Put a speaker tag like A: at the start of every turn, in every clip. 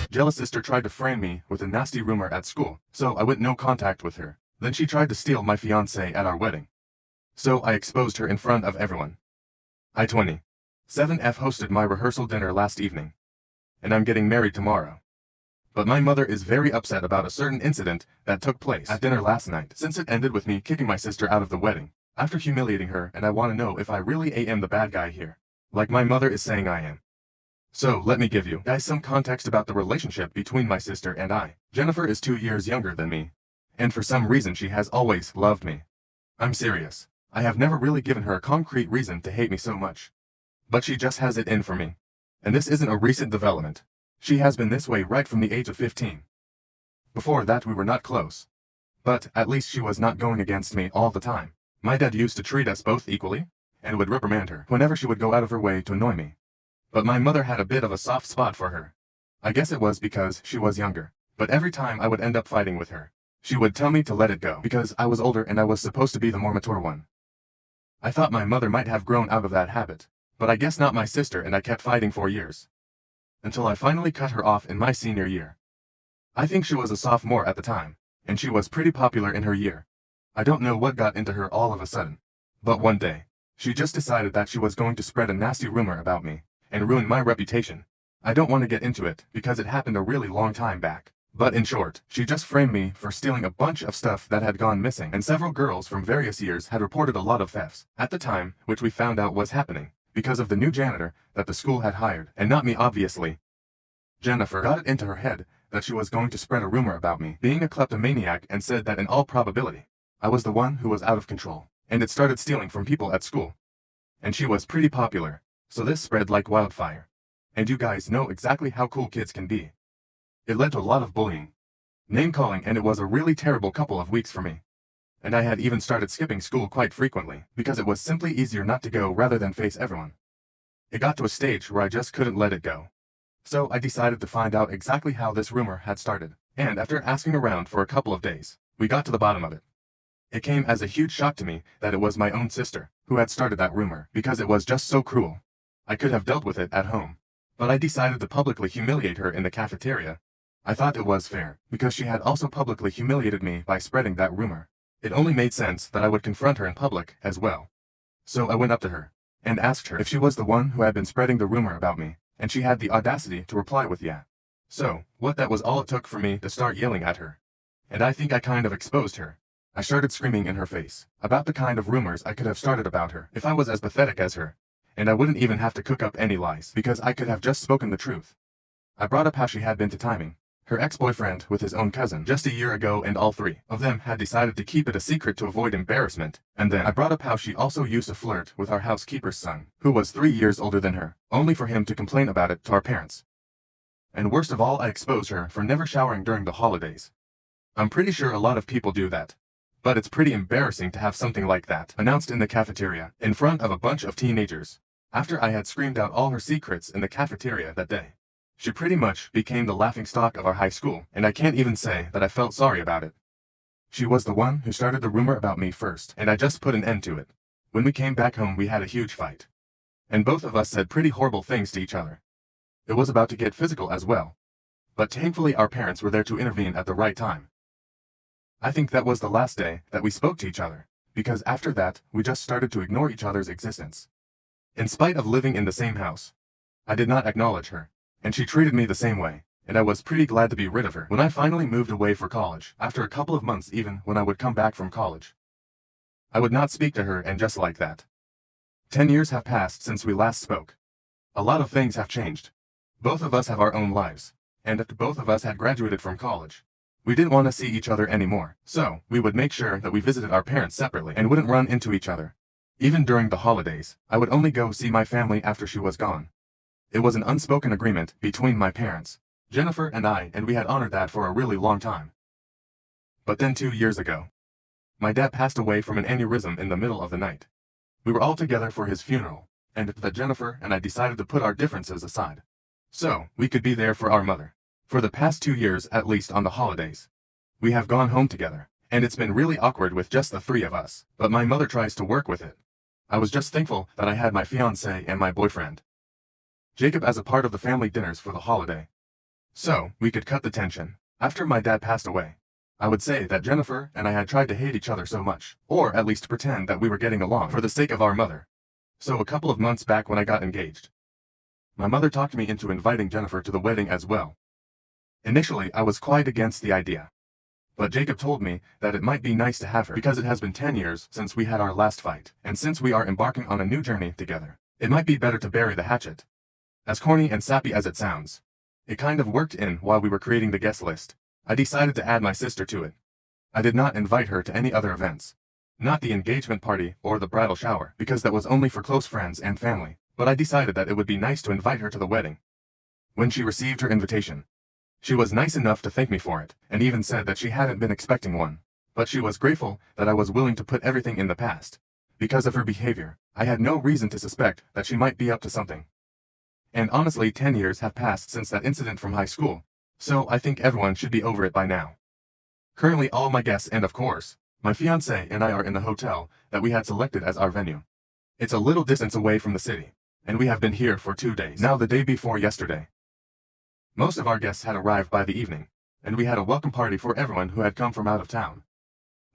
A: jealous sister tried to frame me with a nasty rumor at school, so I went no contact with her. Then she tried to steal my fiancé at our wedding. So I exposed her in front of everyone. I-27F hosted my rehearsal dinner last evening. And I'm getting married tomorrow. But my mother is very upset about a certain incident that took place at dinner last night, since it ended with me kicking my sister out of the wedding, after humiliating her, and I want to know if I really am the bad guy here, like my mother is saying I am. So let me give you guys some context about the relationship between my sister and I. Jennifer is 2 years younger than me, and for some reason she has always loved me. I'm serious. I have never really given her a concrete reason to hate me so much. But she just has it in for me. And this isn't a recent development. She has been this way right from the age of 15. Before that we were not close. But at least she was not going against me all the time. My dad used to treat us both equally, and would reprimand her whenever she would go out of her way to annoy me. But my mother had a bit of a soft spot for her. I guess it was because she was younger. But every time I would end up fighting with her, she would tell me to let it go because I was older and I was supposed to be the more mature one. I thought my mother might have grown out of that habit, but I guess not my sister, and I kept fighting for years. Until I finally cut her off in my senior year. I think she was a sophomore at the time, and she was pretty popular in her year. I don't know what got into her all of a sudden. But one day, she just decided that she was going to spread a nasty rumor about me, and ruin my reputation. I don't want to get into it, because it happened a really long time back. But in short, she just framed me for stealing a bunch of stuff that had gone missing, and several girls from various years had reported a lot of thefts at the time, which we found out was happening because of the new janitor that the school had hired, and not me obviously. Jennifer got it into her head that she was going to spread a rumor about me being a kleptomaniac, and said that in all probability, I was the one who was out of control, and had started stealing from people at school. And she was pretty popular, so this spread like wildfire. And you guys know exactly how cool kids can be. It led to a lot of bullying, name-calling, and it was a really terrible couple of weeks for me. And I had even started skipping school quite frequently, because it was simply easier not to go rather than face everyone. It got to a stage where I just couldn't let it go. So I decided to find out exactly how this rumor had started, and after asking around for a couple of days, we got to the bottom of it. It came as a huge shock to me that it was my own sister who had started that rumor, because it was just so cruel. I could have dealt with it at home, but I decided to publicly humiliate her in the cafeteria. I thought it was fair, because she had also publicly humiliated me by spreading that rumor. It only made sense that I would confront her in public as well. So I went up to her and asked her if she was the one who had been spreading the rumor about me, and she had the audacity to reply with yeah. So, that was all it took for me to start yelling at her. And I think I kind of exposed her. I started screaming in her face about the kind of rumors I could have started about her if I was as pathetic as her, and I wouldn't even have to cook up any lies because I could have just spoken the truth. I brought up how she had been to timing her ex-boyfriend with his own cousin just a year ago, and all three of them had decided to keep it a secret to avoid embarrassment. And then I brought up how she also used to flirt with our housekeeper's son, who was 3 years older than her, only for him to complain about it to our parents. And worst of all, I exposed her for never showering during the holidays. I'm pretty sure a lot of people do that. But it's pretty embarrassing to have something like that announced in the cafeteria in front of a bunch of teenagers, after I had screamed out all her secrets in the cafeteria that day. She pretty much became the laughingstock of our high school, and I can't even say that I felt sorry about it. She was the one who started the rumor about me first, and I just put an end to it. When we came back home, we had a huge fight. And both of us said pretty horrible things to each other. It was about to get physical as well. But thankfully our parents were there to intervene at the right time. I think that was the last day that we spoke to each other, because after that, we just started to ignore each other's existence. In spite of living in the same house, I did not acknowledge her, and she treated me the same way, and I was pretty glad to be rid of her when I finally moved away for college. After a couple of months, even when I would come back from college, I would not speak to her, and just like that. 10 years have passed since we last spoke. A lot of things have changed. Both of us have our own lives, and after both of us had graduated from college, we didn't want to see each other anymore, so we would make sure that we visited our parents separately and wouldn't run into each other. Even during the holidays, I would only go see my family after she was gone. It was an unspoken agreement between my parents, Jennifer and I, and we had honored that for a really long time. But then 2 years ago, my dad passed away from an aneurysm in the middle of the night. We were all together for his funeral, and that Jennifer and I decided to put our differences aside, so we could be there for our mother. For the past 2 years, at least on the holidays, we have gone home together, and it's been really awkward with just the three of us, but my mother tries to work with it. I was just thankful that I had my fiancé and my boyfriend, Jacob, as a part of the family dinners for the holiday. So, we could cut the tension. After my dad passed away, I would say that Jennifer and I had tried to hate each other so much, or at least pretend that we were getting along for the sake of our mother. So a couple of months back when I got engaged, my mother talked me into inviting Jennifer to the wedding as well. Initially, I was quite against the idea, but Jacob told me that it might be nice to have her because it has been 10 years since we had our last fight, and since we are embarking on a new journey together, it might be better to bury the hatchet. As corny and sappy as it sounds, it kind of worked in while we were creating the guest list. I decided to add my sister to it. I did not invite her to any other events, not the engagement party or the bridal shower, because that was only for close friends and family, but I decided that it would be nice to invite her to the wedding. When she received her invitation, she was nice enough to thank me for it, and even said that she hadn't been expecting one, but she was grateful that I was willing to put everything in the past. Because of her behavior, I had no reason to suspect that she might be up to something. And honestly, 10 years have passed since that incident from high school, so I think everyone should be over it by now. Currently all my guests and of course, my fiancé and I are in the hotel that we had selected as our venue. It's a little distance away from the city, and we have been here for 2 days, now the day before yesterday. Most of our guests had arrived by the evening, and we had a welcome party for everyone who had come from out of town.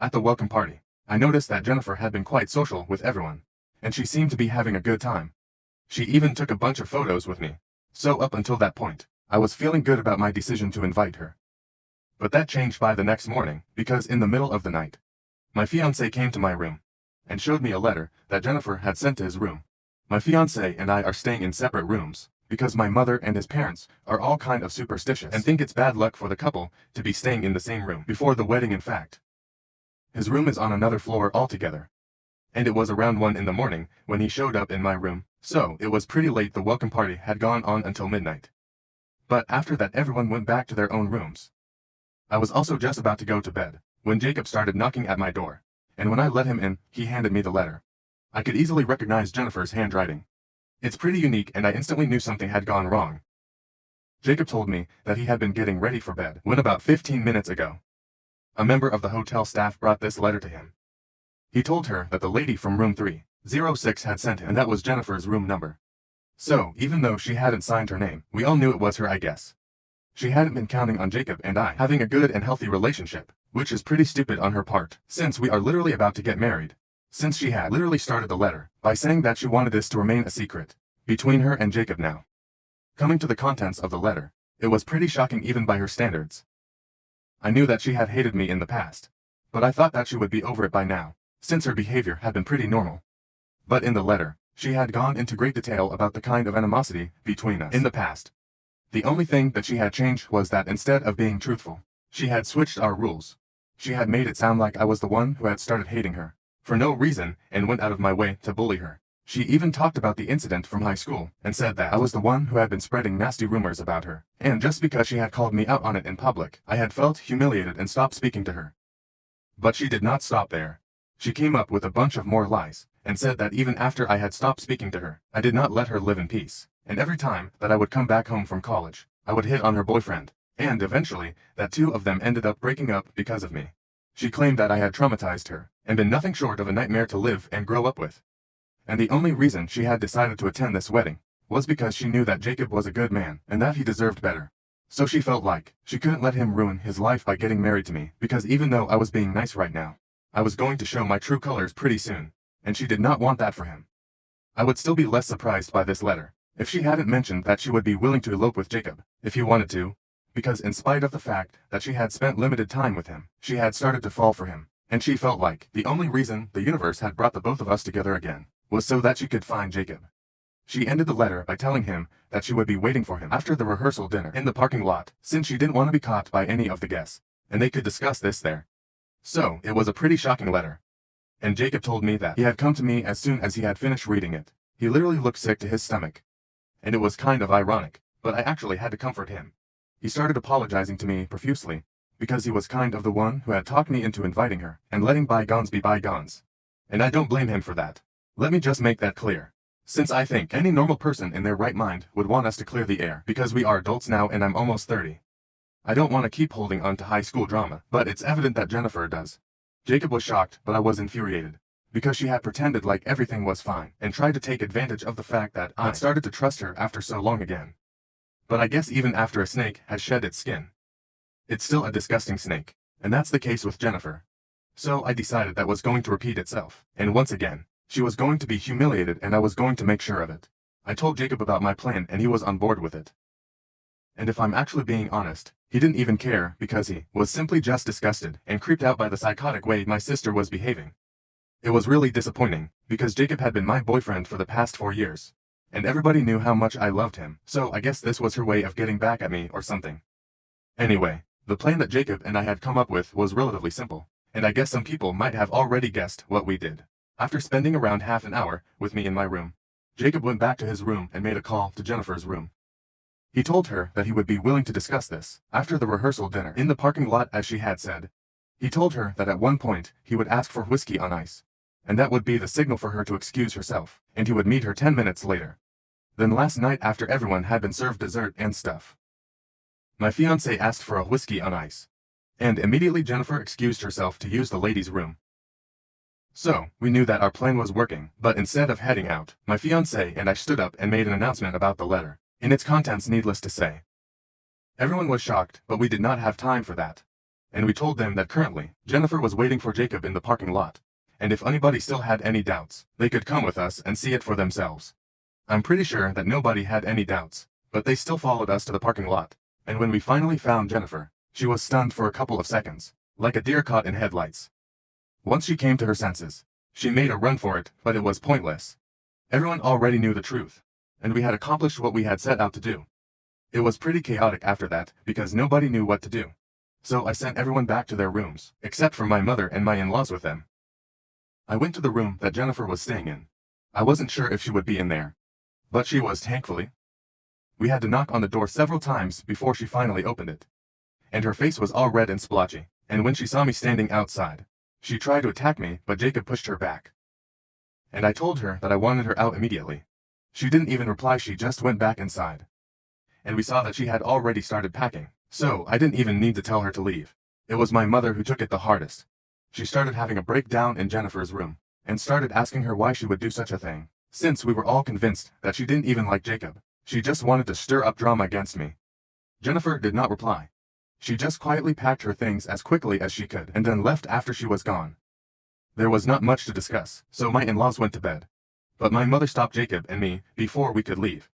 A: At the welcome party, I noticed that Jennifer had been quite social with everyone, and she seemed to be having a good time. She even took a bunch of photos with me, so up until that point, I was feeling good about my decision to invite her. But that changed by the next morning, because in the middle of the night, my fiancé came to my room, and showed me a letter that Jennifer had sent to his room. My fiancé and I are staying in separate rooms, because my mother and his parents are all kind of superstitious and think it's bad luck for the couple to be staying in the same room before the wedding. In fact, his room is on another floor altogether. And it was around 1 in the morning when he showed up in my room, so it was pretty late. The welcome party had gone on until midnight. But after that everyone went back to their own rooms. I was also just about to go to bed, when Jacob started knocking at my door, and when I let him in, he handed me the letter. I could easily recognize Jennifer's handwriting. It's pretty unique and I instantly knew something had gone wrong. Jacob told me that he had been getting ready for bed when about 15 minutes ago, a member of the hotel staff brought this letter to him. He told her that the lady from room 306 had sent him, and that was Jennifer's room number. So, even though she hadn't signed her name, we all knew it was her, I guess. She hadn't been counting on Jacob and I having a good and healthy relationship, which is pretty stupid on her part, since we are literally about to get married. Since she had literally started the letter by saying that she wanted this to remain a secret between her and Jacob now. Coming to the contents of the letter, it was pretty shocking even by her standards. I knew that she had hated me in the past, but I thought that she would be over it by now, since her behavior had been pretty normal. But in the letter, she had gone into great detail about the kind of animosity between us in the past. The only thing that she had changed was that instead of being truthful, she had switched our rules. She had made it sound like I was the one who had started hating her, for no reason, and went out of my way to bully her. She even talked about the incident from high school, and said that I was the one who had been spreading nasty rumors about her, and just because she had called me out on it in public, I had felt humiliated and stopped speaking to her. But she did not stop there. She came up with a bunch of more lies, and said that even after I had stopped speaking to her, I did not let her live in peace, and every time that I would come back home from college, I would hit on her boyfriend, and eventually, that 2 of them ended up breaking up because of me. She claimed that I had traumatized her, and been nothing short of a nightmare to live and grow up with. And the only reason she had decided to attend this wedding was because she knew that Jacob was a good man, and that he deserved better. So she felt like she couldn't let him ruin his life by getting married to me, because even though I was being nice right now, I was going to show my true colors pretty soon, and she did not want that for him. I would still be less surprised by this letter if she hadn't mentioned that she would be willing to elope with Jacob, if he wanted to, because in spite of the fact that she had spent limited time with him, she had started to fall for him, and she felt like the only reason the universe had brought the both of us together again was so that she could find Jacob. She ended the letter by telling him that she would be waiting for him after the rehearsal dinner in the parking lot, since she didn't want to be caught by any of the guests, and they could discuss this there. So, it was a pretty shocking letter. And Jacob told me that he had come to me as soon as he had finished reading it. He literally looked sick to his stomach. And it was kind of ironic, but I actually had to comfort him. He started apologizing to me profusely, because he was kind of the one who had talked me into inviting her, and letting bygones be bygones. And I don't blame him for that. Let me just make that clear. Since I think any normal person in their right mind would want us to clear the air, because we are adults now and I'm almost 30. I don't want to keep holding on to high school drama, but it's evident that Jennifer does. Jacob was shocked, but I was infuriated, because she had pretended like everything was fine, and tried to take advantage of the fact that I had started to trust her after so long again. But I guess even after a snake has shed its skin, it's still a disgusting snake. And that's the case with Jennifer. So I decided that was going to repeat itself. And once again, she was going to be humiliated and I was going to make sure of it. I told Jacob about my plan and he was on board with it. And if I'm actually being honest, he didn't even care because he was simply just disgusted and creeped out by the psychotic way my sister was behaving. It was really disappointing because Jacob had been my boyfriend for the past 4 years. And everybody knew how much I loved him, so I guess this was her way of getting back at me or something. Anyway, the plan that Jacob and I had come up with was relatively simple, and I guess some people might have already guessed what we did. After spending around half an hour with me in my room, Jacob went back to his room and made a call to Jennifer's room. He told her that he would be willing to discuss this after the rehearsal dinner in the parking lot as she had said. He told her that at one point he would ask for whiskey on ice, and that would be the signal for her to excuse herself, and he would meet her 10 minutes later. Then last night after everyone had been served dessert and stuff, my fiancé asked for a whiskey on ice, and immediately Jennifer excused herself to use the ladies' room. So, we knew that our plan was working, but instead of heading out, my fiancé and I stood up and made an announcement about the letter. In its contents, needless to say, everyone was shocked, but we did not have time for that. And we told them that currently, Jennifer was waiting for Jacob in the parking lot, and if anybody still had any doubts, they could come with us and see it for themselves. I'm pretty sure that nobody had any doubts, but they still followed us to the parking lot, and when we finally found Jennifer, she was stunned for a couple of seconds, like a deer caught in headlights. Once she came to her senses, she made a run for it, but it was pointless. Everyone already knew the truth, and we had accomplished what we had set out to do. It was pretty chaotic after that, because nobody knew what to do. So I sent everyone back to their rooms, except for my mother and my in-laws with them. I went to the room that Jennifer was staying in. I wasn't sure if she would be in there, but she was, thankfully. We had to knock on the door several times before she finally opened it. And her face was all red and splotchy, and when she saw me standing outside, she tried to attack me, but Jacob pushed her back. And I told her that I wanted her out immediately. She didn't even reply, she just went back inside. And we saw that she had already started packing, so I didn't even need to tell her to leave. It was my mother who took it the hardest. She started having a breakdown in Jennifer's room, and started asking her why she would do such a thing. Since we were all convinced that she didn't even like Jacob, she just wanted to stir up drama against me. Jennifer did not reply. She just quietly packed her things as quickly as she could and then left after she was gone. There was not much to discuss, so my in-laws went to bed. But my mother stopped Jacob and me before we could leave.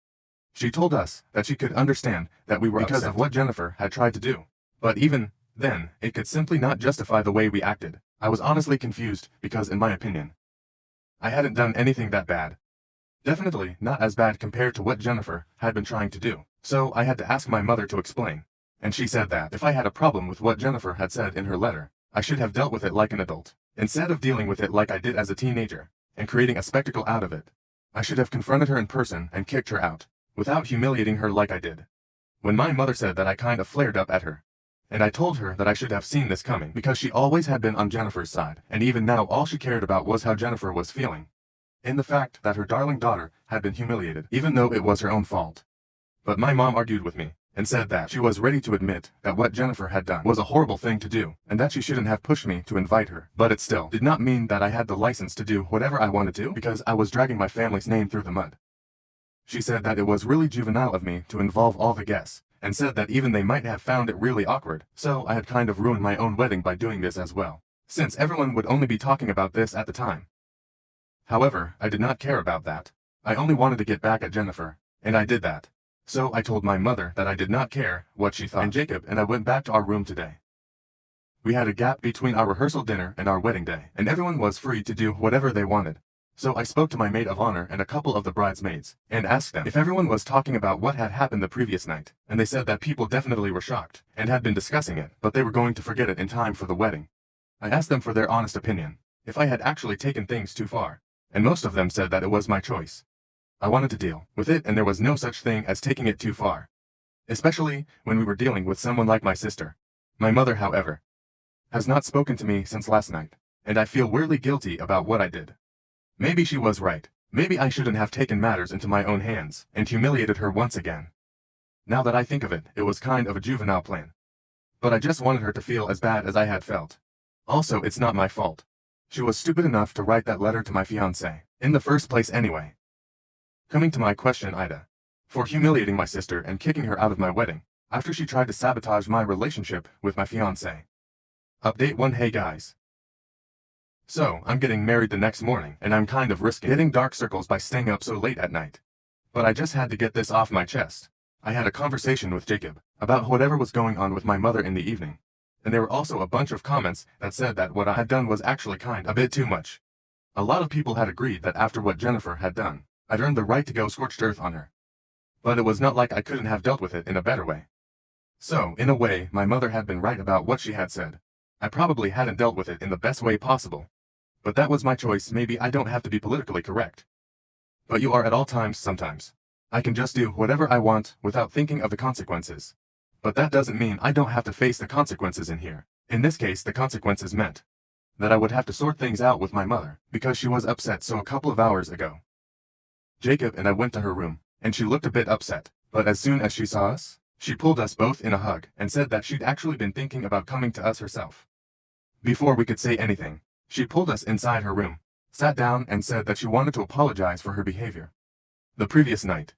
A: She told us that she could understand that we were because of what Jennifer had tried to do. But even then, it could simply not justify the way we acted. I was honestly confused because, in my opinion, I hadn't done anything that bad. Definitely not as bad compared to what Jennifer had been trying to do. So I had to ask my mother to explain. And she said that if I had a problem with what Jennifer had said in her letter, I should have dealt with it like an adult, instead of dealing with it like I did as a teenager, and creating a spectacle out of it. I should have confronted her in person and kicked her out, without humiliating her like I did. When my mother said that, I kind of flared up at her. And I told her that I should have seen this coming because she always had been on Jennifer's side, and even now all she cared about was how Jennifer was feeling. In the fact that her darling daughter had been humiliated, even though it was her own fault. But my mom argued with me, and said that she was ready to admit that what Jennifer had done was a horrible thing to do, and that she shouldn't have pushed me to invite her. But it still did not mean that I had the license to do whatever I wanted to, because I was dragging my family's name through the mud. She said that it was really juvenile of me to involve all the guests, and said that even they might have found it really awkward, so I had kind of ruined my own wedding by doing this as well, since everyone would only be talking about this at the time. However, I did not care about that. I only wanted to get back at Jennifer, and I did that. So I told my mother that I did not care what she thought, and Jacob and I went back to our room today. We had a gap between our rehearsal dinner and our wedding day, and everyone was free to do whatever they wanted. So I spoke to my maid of honor and a couple of the bridesmaids, and asked them if everyone was talking about what had happened the previous night, and they said that people definitely were shocked, and had been discussing it, but they were going to forget it in time for the wedding. I asked them for their honest opinion, if I had actually taken things too far, and most of them said that it was my choice. I wanted to deal with it, and there was no such thing as taking it too far. Especially when we were dealing with someone like my sister. My mother, however, has not spoken to me since last night, and I feel weirdly guilty about what I did. Maybe she was right. Maybe I shouldn't have taken matters into my own hands and humiliated her once again. Now that I think of it, it was kind of a juvenile plan. But I just wanted her to feel as bad as I had felt. Also, it's not my fault. She was stupid enough to write that letter to my fiancé, in the first place anyway. Coming to my question, Ida. for humiliating my sister and kicking her out of my wedding, after she tried to sabotage my relationship with my fiancé. Update 1. Hey guys. So, I'm getting married the next morning, and I'm kind of risking hitting dark circles by staying up so late at night. But I just had to get this off my chest. I had a conversation with Jacob about whatever was going on with my mother in the evening. And there were also a bunch of comments that said that what I had done was actually a bit too much. A lot of people had agreed that after what Jennifer had done, I'd earned the right to go scorched earth on her. But it was not like I couldn't have dealt with it in a better way. So, in a way, my mother had been right about what she had said. I probably hadn't dealt with it in the best way possible. But that was my choice. Maybe I don't have to be politically correct. But you are at all times sometimes. I can just do whatever I want without thinking of the consequences. But that doesn't mean I don't have to face the consequences in here. In this case, the consequences meant that I would have to sort things out with my mother, because she was upset. So a couple of hours ago, Jacob and I went to her room, and she looked a bit upset, but as soon as she saw us, she pulled us both in a hug and said that she'd actually been thinking about coming to us herself. Before we could say anything, she pulled us inside her room, sat down and said that she wanted to apologize for her behavior the previous night.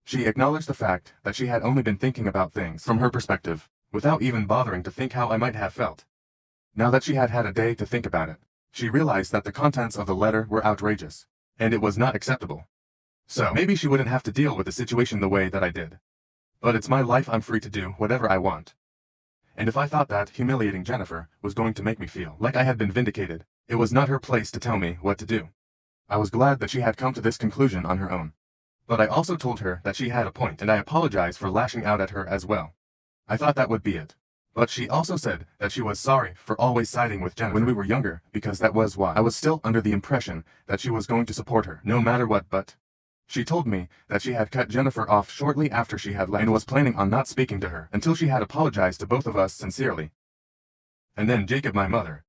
A: She acknowledged the fact that she had only been thinking about things from her perspective, without even bothering to think how I might have felt. Now that she had had a day to think about it, she realized that the contents of the letter were outrageous, and it was not acceptable. So maybe she wouldn't have to deal with the situation the way that I did. But it's my life, I'm free to do whatever I want. And if I thought that humiliating Jennifer was going to make me feel like I had been vindicated, it was not her place to tell me what to do. I was glad that she had come to this conclusion on her own. But I also told her that she had a point, and I apologized for lashing out at her as well. I thought that would be it. But she also said that she was sorry for always siding with Jennifer when we were younger, because that was why I was still under the impression that she was going to support her no matter what. But she told me that she had cut Jennifer off shortly after she had left and was planning on not speaking to her until she had apologized to both of us sincerely. And then Jacob, my mother,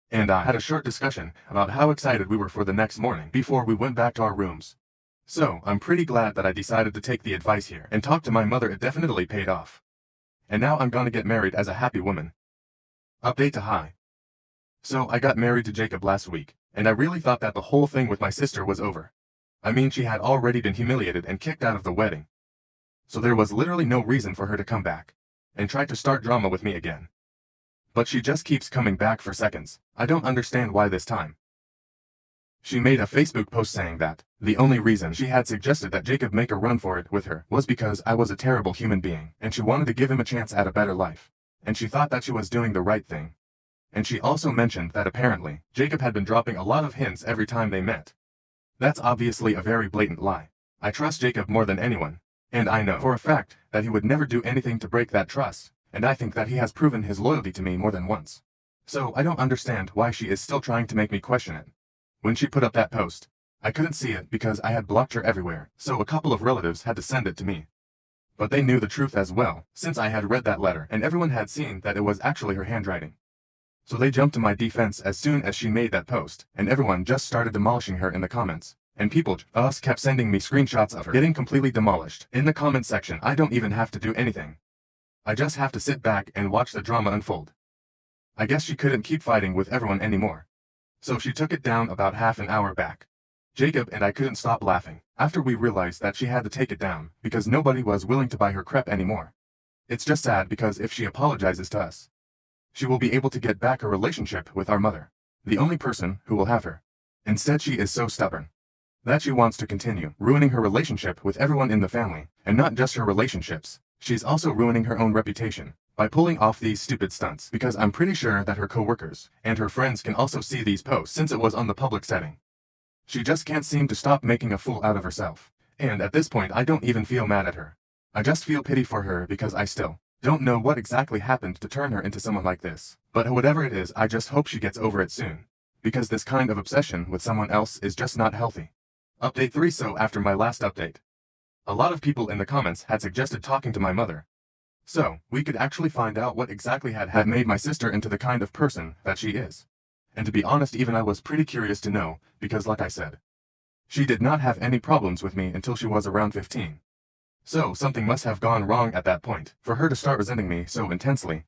A: and I had a short discussion about how excited we were for the next morning before we went back to our rooms. So, I'm pretty glad that I decided to take the advice here and talk to my mother. It definitely paid off. And now I'm gonna get married as a happy woman. Update to hi. So, I got married to Jacob last week, and I really thought that the whole thing with my sister was over. I mean, she had already been humiliated and kicked out of the wedding. So there was literally no reason for her to come back and try to start drama with me again. But she just keeps coming back for seconds. I don't understand why this time. She made a Facebook post saying that the only reason she had suggested that Jacob make a run for it with her was because I was a terrible human being, and she wanted to give him a chance at a better life. And she thought that she was doing the right thing. And she also mentioned that apparently, Jacob had been dropping a lot of hints every time they met. That's obviously a very blatant lie. I trust Jacob more than anyone, and I know for a fact that he would never do anything to break that trust, and I think that he has proven his loyalty to me more than once. So I don't understand why she is still trying to make me question it. When she put up that post, I couldn't see it because I had blocked her everywhere, so a couple of relatives had to send it to me. But they knew the truth as well, since I had read that letter and everyone had seen that it was actually her handwriting. So they jumped to my defense as soon as she made that post, and everyone just started demolishing her in the comments. And people just kept sending me screenshots of her getting completely demolished. In the comment section, I don't even have to do anything. I just have to sit back and watch the drama unfold. I guess she couldn't keep fighting with everyone anymore. So she took it down about half an hour back. Jacob and I couldn't stop laughing after we realized that she had to take it down because nobody was willing to buy her crap anymore. It's just sad because if she apologizes to us, she will be able to get back her relationship with our mother, the only person who will have her. Instead, she is so stubborn that she wants to continue ruining her relationship with everyone in the family, and not just her relationships. She's also ruining her own reputation by pulling off these stupid stunts, because I'm pretty sure that her co-workers and her friends can also see these posts since it was on the public setting. She just can't seem to stop making a fool out of herself. And at this point, I don't even feel mad at her. I just feel pity for her because I still don't know what exactly happened to turn her into someone like this. But whatever it is, I just hope she gets over it soon, because this kind of obsession with someone else is just not healthy. Update 3. So after my last update, a lot of people in the comments had suggested talking to my mother, so we could actually find out what exactly had made my sister into the kind of person that she is. And to be honest, even I was pretty curious to know, because like I said, she did not have any problems with me until she was around 15. So something must have gone wrong at that point for her to start resenting me so intensely.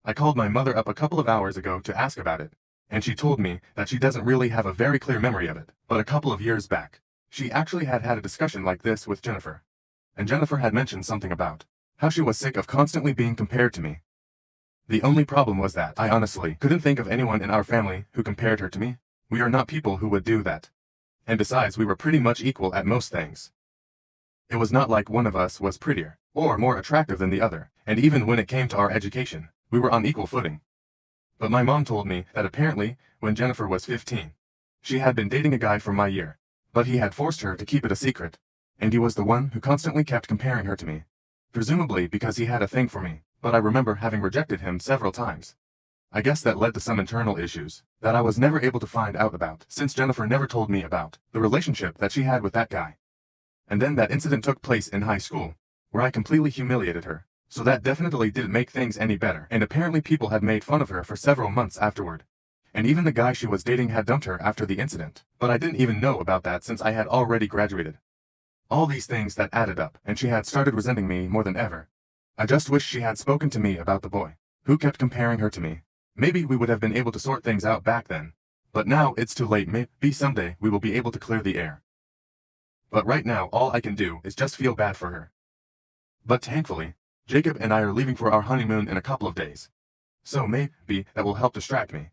A: I called my mother up a couple of hours ago to ask about it, and she told me that she doesn't really have a very clear memory of it, but a couple of years back, she actually had a discussion like this with Jennifer. and Jennifer had mentioned something about how she was sick of constantly being compared to me. The only problem was that I honestly couldn't think of anyone in our family who compared her to me. We are not people who would do that. And besides, we were pretty much equal at most things. It was not like one of us was prettier or more attractive than the other, and even when it came to our education, we were on equal footing. But my mom told me that apparently, when Jennifer was 15, she had been dating a guy from my year, but he had forced her to keep it a secret, and he was the one who constantly kept comparing her to me. Presumably because he had a thing for me, but I remember having rejected him several times. I guess that led to some internal issues that I was never able to find out about, since Jennifer never told me about the relationship that she had with that guy. And then that incident took place in high school, where I completely humiliated her, so that definitely didn't make things any better, and apparently people had made fun of her for several months afterward. And even the guy she was dating had dumped her after the incident, but I didn't even know about that since I had already graduated. All these things that added up, and she had started resenting me more than ever. I just wish she had spoken to me about the boy who kept comparing her to me. Maybe we would have been able to sort things out back then. But now it's too late. Maybe someday we will be able to clear the air. But right now all I can do is just feel bad for her. But thankfully, Jacob and I are leaving for our honeymoon in a couple of days. So maybe that will help distract me.